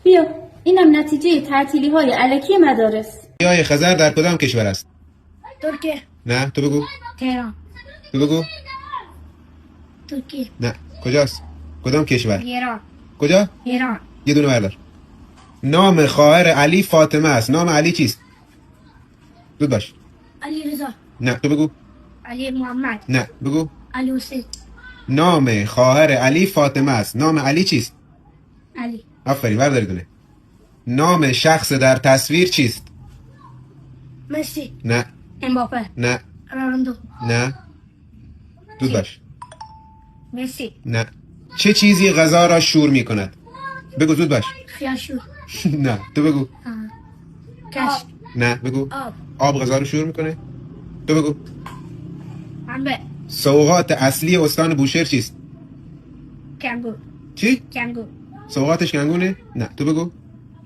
بیا اینم نتیجه تعطیلی های الکی مدارس. ریای خزر در کدام کشور است؟ ترکیه. نه تو بگو. تهران. تو بگو. ترکیه. نه کجاست؟ کدام کشور؟ ایران. کجا؟ ایران. یه دونه بردار. نام خواهر علی فاطمه است. نام علی چیست؟ زود باش. علی رضا. نه تو بگو. علی محمد. نه بگو. علی حسین. نام خواهر علی فاطمه است. نام علی چیست؟ علی. آفرین برداری دونه. نام شخص در تصویر چیست؟ مسی. نه. امباپه. نه. رونالدو. نه. زود باش. مسی. نه. چه چیزی غذا را شور می کند؟ بگو زود باش. خیاشور. نه تو بگو. کشک. نه بگو. آب. آب غذا رو شور میکنه؟ تو بگو. انبه. سوغات اصلی استان بوشهر چیست؟ کنگو. چی؟ کنگو. سوغاتش کنگونه؟ نه تو بگو.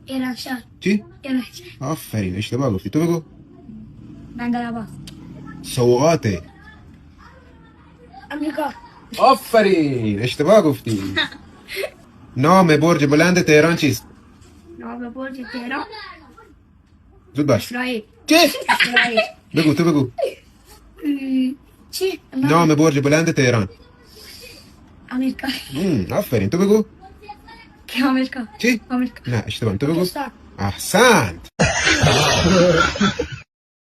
ایرانشهر. چی؟ ایرانشهر. آفرین اشتباه گفتی. تو بگو. بندرعباس. سوغات امریکا. آفرین اشتباه گفتی. نام برج بلند تهران چیست؟ نام برج تهران. زود باش. اسرائیل. چی؟ اسرائیل. بگو تو بگو. چی؟ نام برج بلند تهران. امریکا. آفرین تو بگو. که امریکا. چی؟ امریکا. نه اشتباه تو بگو. پاکستان. احسنت.